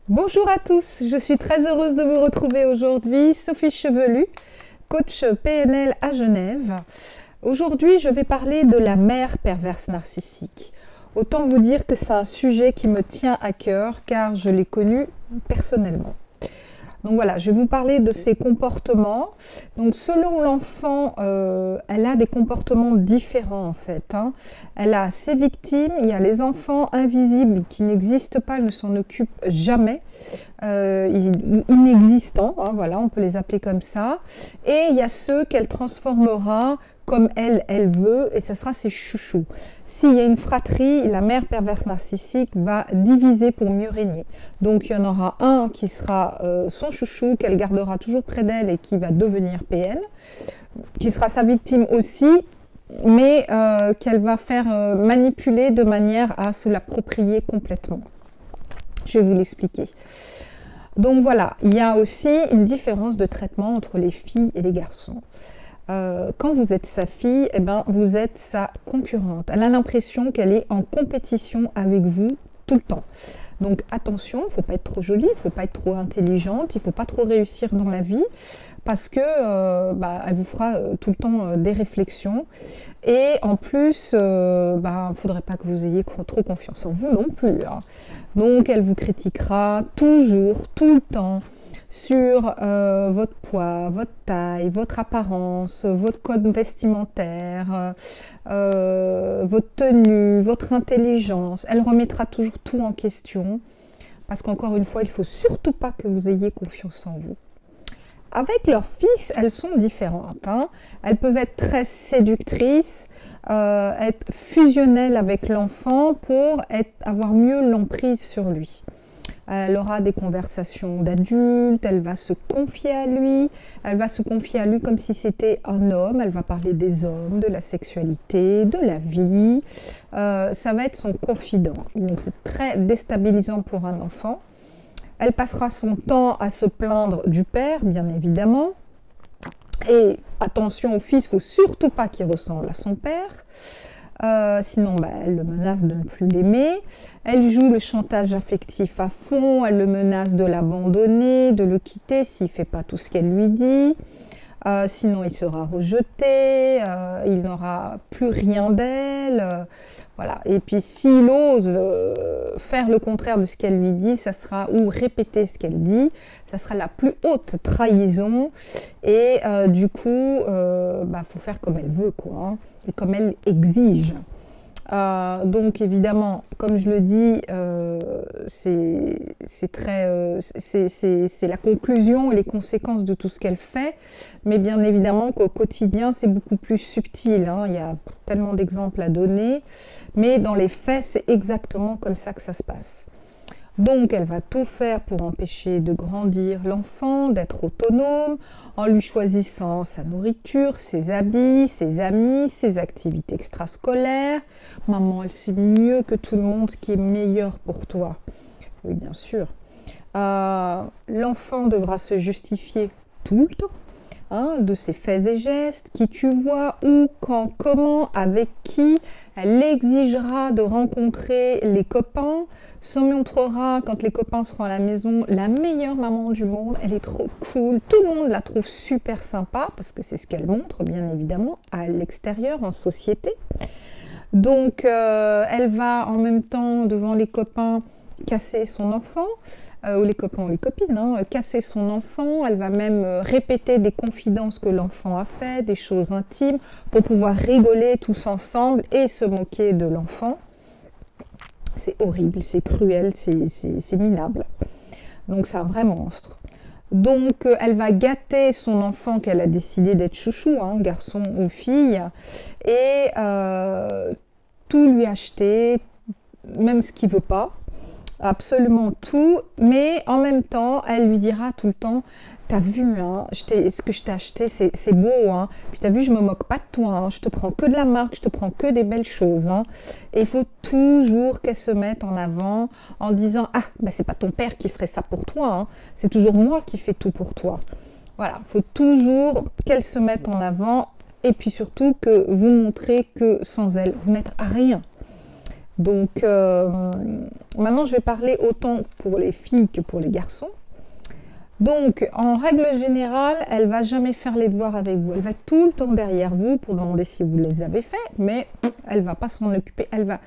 Bonjour à tous, je suis très heureuse de vous retrouver aujourd'hui. Sophie Chevelu, coach PNL à Genève. Aujourd'hui, je vais parler de la mère perverse narcissique. Autant vous dire que c'est un sujet qui me tient à cœur car je l'ai connu personnellement. Donc voilà, je vais vous parler de ses comportements. Donc selon l'enfant, elle a des comportements différents en fait. Elle a ses victimes, il y a les enfants invisibles qui n'existent pas, elle ne s'en occupe jamais. Inexistants, voilà, on peut les appeler comme ça. Et il y a ceux qu'elle transformera comme elle veut, et ce sera ses chouchous. S'il y a une fratrie, la mère perverse narcissique va diviser pour mieux régner. Donc il y en aura un qui sera son chouchou, qu'elle gardera toujours près d'elle et qui va devenir PN, qui sera sa victime aussi, mais qu'elle va faire manipuler de manière à se l'approprier complètement. Je vais vous l'expliquer. Donc voilà, il y a aussi une différence de traitement entre les filles et les garçons. Quand vous êtes sa fille, eh ben, vous êtes sa concurrente. Elle a l'impression qu'elle est en compétition avec vous tout le temps. Donc attention, il ne faut pas être trop jolie, il ne faut pas être trop intelligente, il ne faut pas trop réussir dans la vie parce que elle vous fera tout le temps des réflexions. Et en plus, il ne faudrait pas que vous ayez trop confiance en vous non plus. Donc elle vous critiquera toujours, tout le temps, sur votre poids, votre taille, votre apparence, votre code vestimentaire, votre tenue, votre intelligence. Elle remettra toujours tout en question parce qu'encore une fois, il ne faut surtout pas que vous ayez confiance en vous. Avec leurs fils, elles sont différentes. Elles peuvent être très séductrices, être fusionnelles avec l'enfant pour avoir mieux l'emprise sur lui. Elle aura des conversations d'adultes, elle va se confier à lui, comme si c'était un homme, elle va parler des hommes, de la sexualité, de la vie, ça va être son confident. Donc c'est très déstabilisant pour un enfant. Elle passera son temps à se plaindre du père, bien évidemment. Et attention au fils, il ne faut surtout pas qu'il ressemble à son père. Sinon, elle le menace de ne plus l'aimer. Elle joue le chantage affectif à fond. Elle le menace de l'abandonner, de le quitter s'il ne fait pas tout ce qu'elle lui dit. Sinon, il sera rejeté. Il n'aura plus rien d'elle. Voilà. Et puis, s'il ose faire le contraire de ce qu'elle lui dit, ça sera, ou répéter ce qu'elle dit, ça sera la plus haute trahison. Et du coup, faut faire comme elle veut, quoi, et comme elle exige. Donc évidemment, comme je le dis, c'est la conclusion et les conséquences de tout ce qu'elle fait, mais bien évidemment qu'au quotidien c'est beaucoup plus subtil, il y a tellement d'exemples à donner, mais dans les faits c'est exactement comme ça que ça se passe. Donc elle va tout faire pour empêcher de grandir l'enfant, d'être autonome, en lui choisissant sa nourriture, ses habits, ses amis, ses activités extrascolaires. Maman, elle sait mieux que tout le monde ce qui est meilleur pour toi. Oui, bien sûr. L'enfant devra se justifier tout le temps, de ses faits et gestes, qui tu vois, où, quand, comment, avec qui. Elle exigera de rencontrer les copains, se montrera, quand les copains seront à la maison, la meilleure maman du monde. Elle est trop cool, tout le monde la trouve super sympa, parce que c'est ce qu'elle montre, bien évidemment, à l'extérieur, en société. Donc, elle va en même temps, devant les copains, casser son enfant, ou les copains ou les copines, casser son enfant. Elle va même répéter des confidences que l'enfant a fait, des choses intimes, pour pouvoir rigoler tous ensemble et se moquer de l'enfant. C'est horrible, c'est cruel, c'est minable. Donc c'est un vrai monstre. Donc elle va gâter son enfant qu'elle a décidé d'être chouchou, garçon ou fille, et tout lui acheter, même ce qu'il ne veut pas. Absolument tout, mais en même temps, elle lui dira tout le temps, t'as vu, ce que je t'ai acheté, c'est beau, puis t'as vu, je me moque pas de toi, je te prends que de la marque, je te prends que des belles choses, et il faut toujours qu'elle se mette en avant en disant, c'est pas ton père qui ferait ça pour toi, c'est toujours moi qui fais tout pour toi. Voilà, il faut toujours qu'elle se mette en avant, et puis surtout que vous montrez que sans elle, vous n'êtes rien. Donc, maintenant, je vais parler autant pour les filles que pour les garçons. Donc, en règle générale, elle va jamais faire les devoirs avec vous. Elle va être tout le temps derrière vous pour demander si vous les avez faits, mais elle va pas s'en occuper. Elle va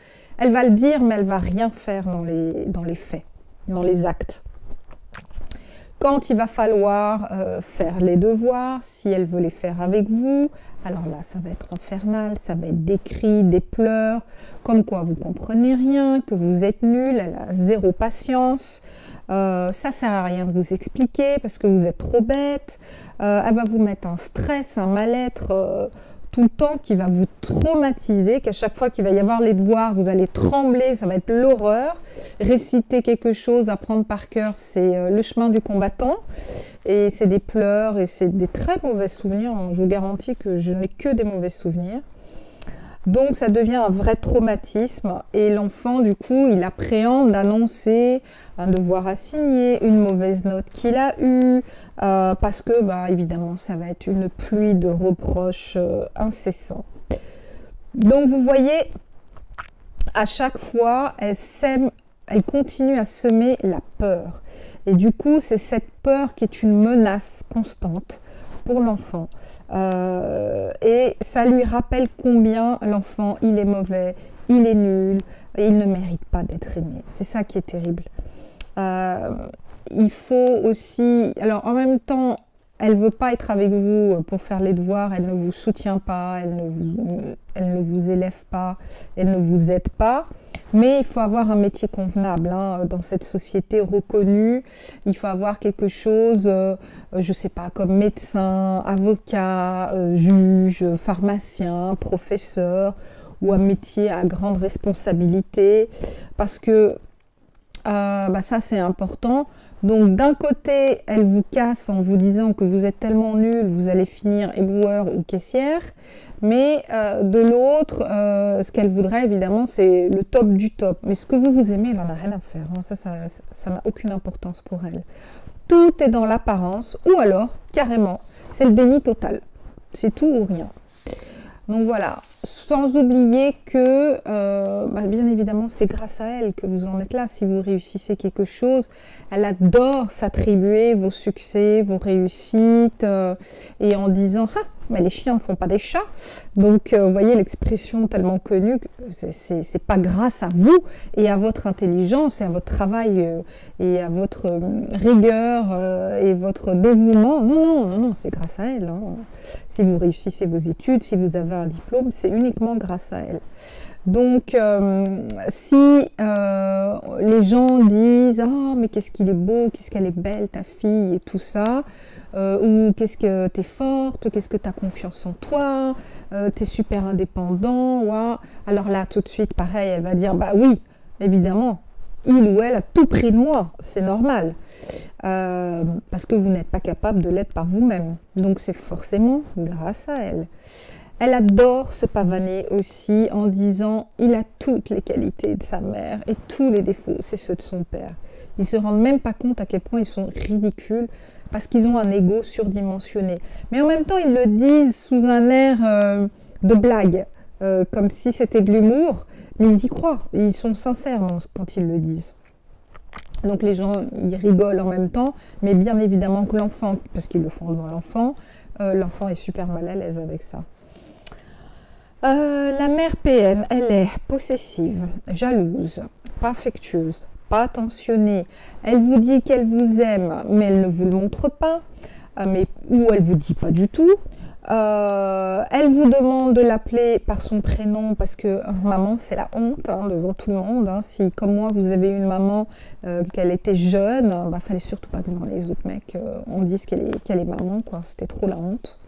le dire, mais elle va rien faire dans les faits, dans les actes. Quand il va falloir faire les devoirs, si elle veut les faire avec vous, alors là, ça va être infernal, ça va être des cris, des pleurs, comme quoi vous comprenez rien, que vous êtes nul, elle a zéro patience. Ça sert à rien de vous expliquer parce que vous êtes trop bête. Elle va vous mettre un stress, un mal-être tout le temps qui va vous traumatiser, qu'à chaque fois qu'il va y avoir les devoirs, vous allez trembler, ça va être l'horreur. Réciter quelque chose, apprendre par cœur, c'est le chemin du combattant. Et c'est des pleurs et c'est des très mauvais souvenirs. Je vous garantis que je n'ai que des mauvais souvenirs. Donc ça devient un vrai traumatisme et l'enfant du coup il appréhende d'annoncer un devoir à signer, une mauvaise note qu'il a eue, parce que évidemment ça va être une pluie de reproches incessants. Donc vous voyez, à chaque fois elle continue à semer la peur et du coup c'est cette peur qui est une menace constante pour l'enfant. Et ça lui rappelle combien l'enfant, il est mauvais, il est nul, et il ne mérite pas d'être aimé. C'est ça qui est terrible. Il faut aussi... Alors, en même temps, elle ne veut pas être avec vous pour faire les devoirs, elle ne vous soutient pas, elle ne vous élève pas, elle ne vous aide pas. Mais il faut avoir un métier convenable dans cette société reconnue. Il faut avoir quelque chose, je ne sais pas, comme médecin, avocat, juge, pharmacien, professeur, ou un métier à grande responsabilité. Parce que ça, c'est important. Donc, d'un côté, elle vous casse en vous disant que vous êtes tellement nul, vous allez finir éboueur ou caissière. Mais de l'autre, ce qu'elle voudrait, évidemment, c'est le top du top. Mais ce que vous aimez, elle n'en a rien à faire. Ça n'a aucune importance pour elle. Tout est dans l'apparence, ou alors, carrément, c'est le déni total. C'est tout ou rien. Donc voilà, sans oublier que, bien évidemment, c'est grâce à elle que vous en êtes là. Si vous réussissez quelque chose, elle adore s'attribuer vos succès, vos réussites, et en disant « Ah, mais les chiens ne font pas des chats ». Donc, vous voyez l'expression tellement connue, c'est pas grâce à vous et à votre intelligence et à votre travail et à votre rigueur et votre dévouement. Non, c'est grâce à elle. Si vous réussissez vos études, si vous avez un diplôme, c'est uniquement grâce à elle. Donc, si les gens disent « Ah, mais qu'est-ce qu'il est beau, qu'est-ce qu'elle est belle, ta fille, et tout ça », ou « Qu'est-ce que t'es forte, qu'est-ce que t'as confiance en toi, t'es super indépendant, ouais. » Alors là, tout de suite, pareil, elle va dire « Bah oui, évidemment, il ou elle a tout pris de moi, c'est normal. Parce que vous n'êtes pas capable de l'être par vous-même. Donc, c'est forcément grâce à elle. » Elle adore se pavaner aussi en disant « Il a toutes les qualités de sa mère et tous les défauts, c'est ceux de son père. » Ils ne se rendent même pas compte à quel point ils sont ridicules parce qu'ils ont un ego surdimensionné. Mais en même temps, ils le disent sous un air de blague, comme si c'était de l'humour, mais ils y croient, ils sont sincères quand ils le disent. Donc les gens, ils rigolent en même temps, mais bien évidemment que l'enfant, parce qu'ils le font devant l'enfant est super mal à l'aise avec ça. La mère PN, elle est possessive, jalouse, pas affectueuse, pas attentionnée. Elle vous dit qu'elle vous aime, mais elle ne vous le montre pas, ou elle vous dit pas du tout. Elle vous demande de l'appeler par son prénom parce que maman, c'est la honte devant tout le monde. Si, comme moi, vous avez une maman qu'elle était jeune, fallait surtout pas que dans les autres mecs on dise qu'elle est maman, quoi. C'était trop la honte.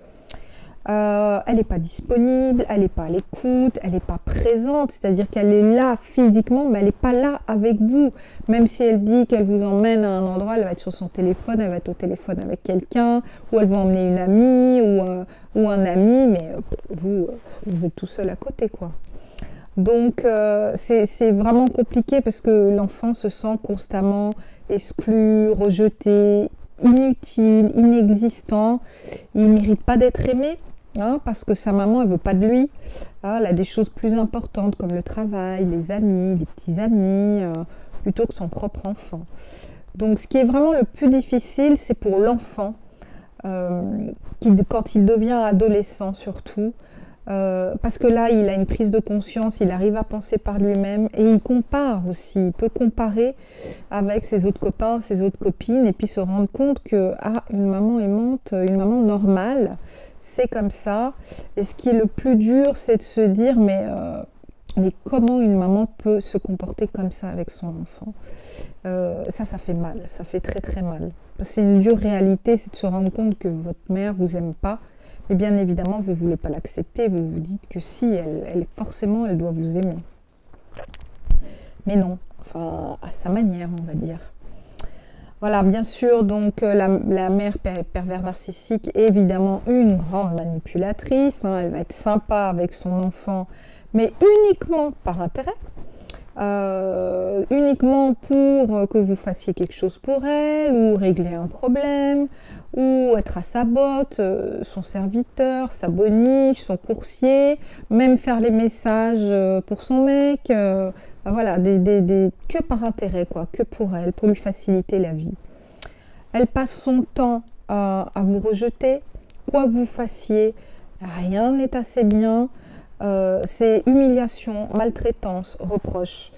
Elle n'est pas disponible, elle n'est pas à l'écoute, elle n'est pas présente, c'est-à-dire qu'elle est là physiquement, mais elle n'est pas là avec vous. Même si elle dit qu'elle vous emmène à un endroit, elle va être sur son téléphone, elle va être au téléphone avec quelqu'un, ou elle va emmener une amie ou un ami, mais vous êtes tout seul à côté, quoi. Donc, c'est vraiment compliqué parce que l'enfant se sent constamment exclu, rejeté, inutile, inexistant. Il ne mérite pas d'être aimé. hein, parce que sa maman, elle veut pas de lui. Hein, elle a des choses plus importantes comme le travail, les amis, les petits amis, plutôt que son propre enfant. Donc, ce qui est vraiment le plus difficile, c'est pour l'enfant, quand il devient adolescent surtout, parce que là, il a une prise de conscience, il arrive à penser par lui-même et il compare aussi. Il peut comparer avec ses autres copains, ses autres copines et puis se rendre compte que une maman aimante, une maman normale, c'est comme ça. Et ce qui est le plus dur, c'est de se dire mais comment une maman peut se comporter comme ça avec son enfant? Ça fait mal, ça fait très très mal. C'est une dure réalité, c'est de se rendre compte que votre mère vous aime pas. Mais bien évidemment, vous ne voulez pas l'accepter, vous vous dites que si, forcément, elle doit vous aimer. Mais non, enfin, à sa manière, on va dire. Voilà, bien sûr, donc la mère pervers narcissique est évidemment une grande manipulatrice. Hein, elle va être sympa avec son enfant, mais uniquement par intérêt. Uniquement pour que vous fassiez quelque chose pour elle, ou régler un problème, ou être à sa botte, son serviteur, sa boniche, son coursier, même faire les messages pour son mec, voilà, que par intérêt, quoi, que pour elle, pour lui faciliter la vie. Elle passe son temps à vous rejeter, quoi que vous fassiez, rien n'est assez bien. C'est humiliation, maltraitance, reproche.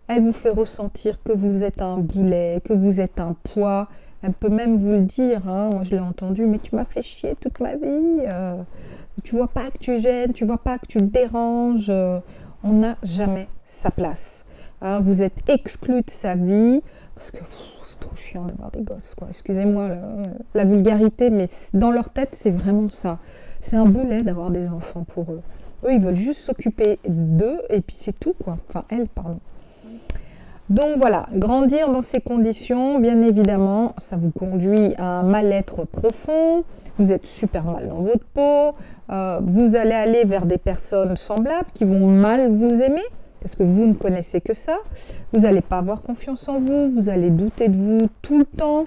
Elle vous fait ressentir que vous êtes un boulet, que vous êtes un poids. Elle peut même vous le dire, hein, moi je l'ai entendu, mais tu m'as fait chier toute ma vie. Tu vois pas que tu gênes, tu vois pas que tu te déranges. On n'a jamais sa place. Hein, vous êtes exclu de sa vie parce que c'est trop chiant d'avoir des gosses, quoi. Excusez-moi la vulgarité, mais dans leur tête, c'est vraiment ça. C'est un boulet d'avoir des enfants pour eux. Eux, ils veulent juste s'occuper d'eux et puis c'est tout, quoi. Enfin, elle, pardon. Donc voilà, grandir dans ces conditions, bien évidemment, ça vous conduit à un mal-être profond. Vous êtes super mal dans votre peau. Vous allez aller vers des personnes semblables qui vont mal vous aimer parce que vous ne connaissez que ça. Vous n'allez pas avoir confiance en vous. Vous allez douter de vous tout le temps.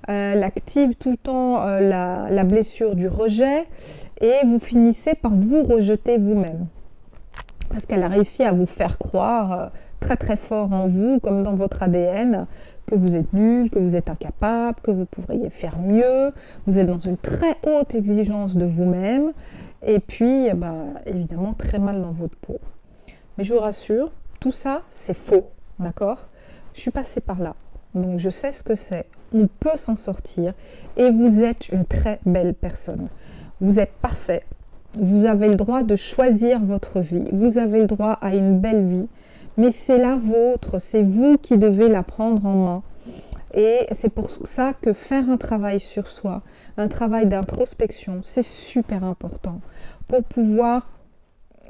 L'active tout le temps la blessure du rejet et vous finissez par vous rejeter vous-même parce qu'elle a réussi à vous faire croire très très fort en vous comme dans votre ADN que vous êtes nul, que vous êtes incapable, que vous pourriez faire mieux, vous êtes dans une très haute exigence de vous-même et puis évidemment très mal dans votre peau. Mais je vous rassure, tout ça c'est faux, d'accord? Je suis passée par là, donc je sais ce que c'est. On peut s'en sortir et vous êtes une très belle personne. Vous êtes parfait. Vous avez le droit de choisir votre vie. Vous avez le droit à une belle vie. Mais c'est la vôtre. C'est vous qui devez la prendre en main. Et c'est pour ça que faire un travail sur soi, un travail d'introspection, c'est super important pour pouvoir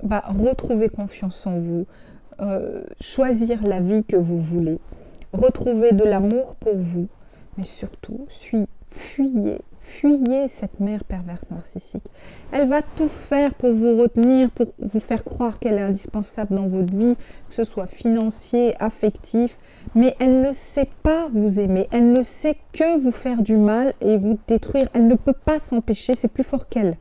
retrouver confiance en vous, choisir la vie que vous voulez, retrouver de l'amour pour vous. Mais surtout, fuyez cette mère perverse narcissique. Elle va tout faire pour vous retenir, pour vous faire croire qu'elle est indispensable dans votre vie, que ce soit financier, affectif, mais elle ne sait pas vous aimer, elle ne sait que vous faire du mal et vous détruire. Elle ne peut pas s'empêcher, c'est plus fort qu'elle.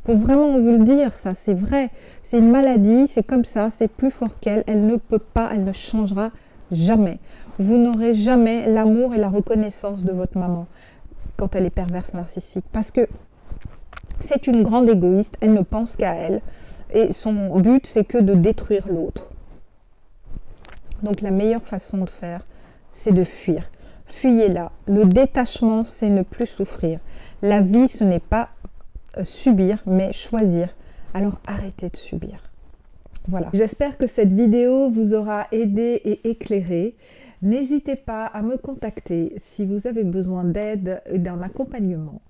Il faut vraiment vous le dire, ça, c'est vrai. C'est une maladie, c'est comme ça, c'est plus fort qu'elle. Elle ne peut pas, elle ne changera jamais. Vous n'aurez jamais l'amour et la reconnaissance de votre maman quand elle est perverse narcissique. Parce que c'est une grande égoïste, elle ne pense qu'à elle. Et son but, c'est que de détruire l'autre. Donc la meilleure façon de faire, c'est de fuir. Fuyez-la. Le détachement, c'est ne plus souffrir. La vie, ce n'est pas subir, mais choisir. Alors arrêtez de subir. Voilà. J'espère que cette vidéo vous aura aidé et éclairé. N'hésitez pas à me contacter si vous avez besoin d'aide et d'un accompagnement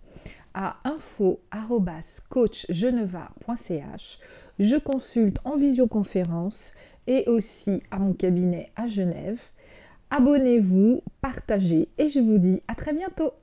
à info@coachgeneva.ch. Je consulte en visioconférence et aussi à mon cabinet à Genève. Abonnez-vous, partagez et je vous dis à très bientôt.